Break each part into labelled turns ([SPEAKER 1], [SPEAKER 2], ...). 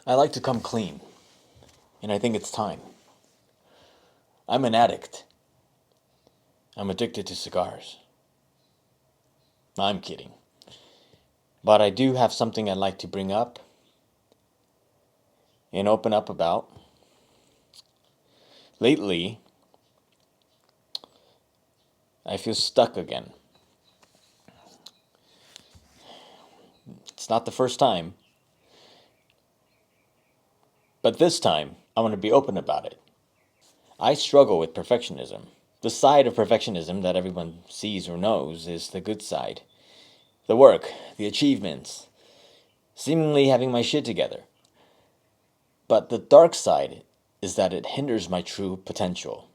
[SPEAKER 1] I like to come clean, and I think it's time. I'm an addict. I'm addicted to cigars. I'm kidding. But I do have something I'd like to bring up and open up about. Lately, I feel stuck again. It's not the first time, but this time, I want to be open about it. I struggle with perfectionism. The side of perfectionism that everyone sees or knows is the good side. The work, the achievements, seemingly having my shit together. But the dark side is that it hinders my true potential.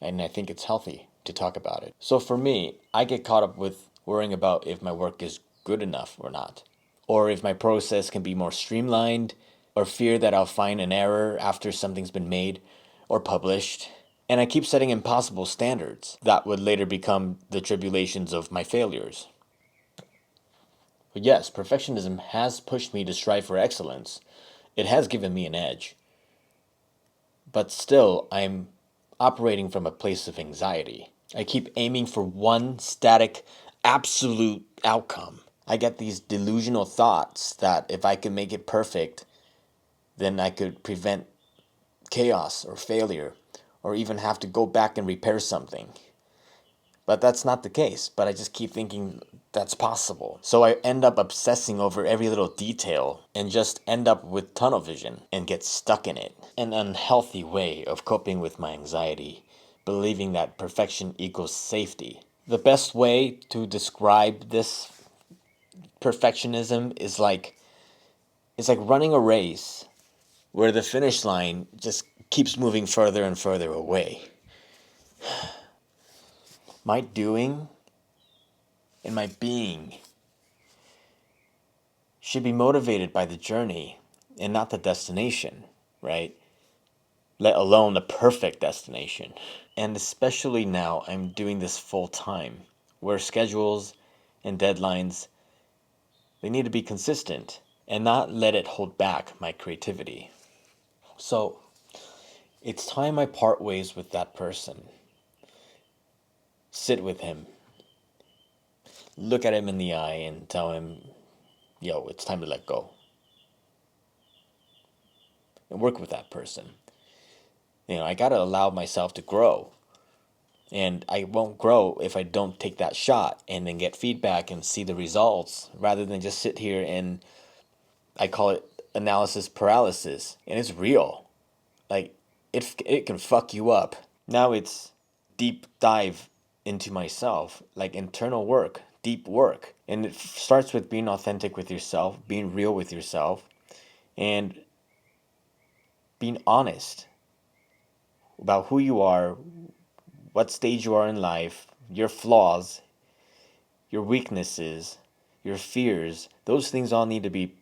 [SPEAKER 1] And I think it's healthy to talk about it. So for me, I get caught up with worrying about if my work is good enough or not, or if my process can be more streamlined, or fear that I'll find an error after something's been made or published. And I keep setting impossible standards that would later become the tribulations of my failures. But yes, perfectionism has pushed me to strive for excellence. It has given me an edge. But still, I'm operating from a place of anxiety. I keep aiming for one static, absolute outcome. I get these delusional thoughts that if I could make it perfect, then I could prevent chaos or failure, or even have to go back and repair something. But that's not the case. But I just keep thinking that's possible. So I end up obsessing over every little detail and just end up with tunnel vision and get stuck in it. An unhealthy way of coping with my anxiety, believing that perfection equals safety. The best way to describe this perfectionism is like it's like running a race where the finish line just keeps moving further and further away. My doing and my being should be motivated by the journey and not the destination, right? Let alone the perfect destination. And especially now, I'm doing this full time, where schedules and deadlines, they need to be consistent and not let it hold back my creativity. So it's time I part ways with that person. Sit with him, look at him in the eye, and tell him, yo, it's time to let go. And work with that person. I gotta allow myself to grow. And I won't grow if I don't take that shot and then get feedback and see the results rather than just sit here and I call it analysis paralysis. And it's real. Like, it can fuck you up. Now it's deep dive into myself, like internal work, deep work. And it starts with being authentic with yourself, being real with yourself, and being honest about who you are, what stage you are in life, your flaws, your weaknesses, your fears. Those things all need to be,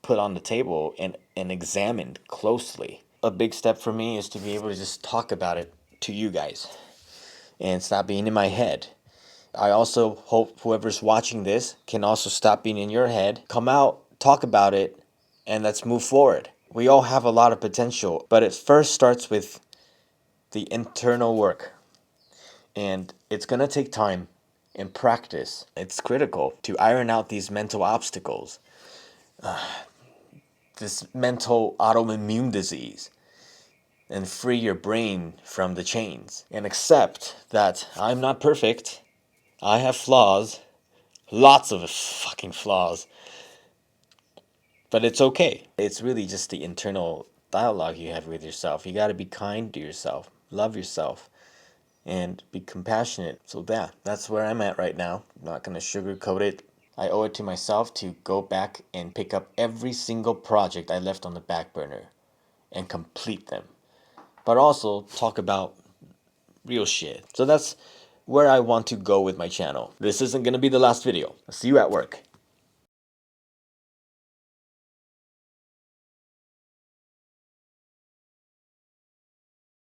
[SPEAKER 1] put on the table and examined closely. A big step for me is to be able to just talk about it to you guys and stop being in my head. I also hope whoever's watching this can also stop being in your head. Come out, talk about it, and let's move forward. We all have a lot of potential, but it first starts with the internal work. And it's going to take time and practice. It's critical to iron out these mental obstacles, this mental autoimmune disease, and free your brain from the chains. And accept that I'm not perfect. I have flaws, lots of fucking flaws. But it's okay. It's really just the internal dialogue you have with yourself. You got to be kind to yourself, love yourself, and be compassionate. So that's where I'm at right now. I'm not going to sugarcoat it. I owe it to myself to go back and pick up every single project I left on the back burner and complete them. But also talk about real shit. So that's where I want to go with my channel. This isn't going to be the last video. I'll see you at work.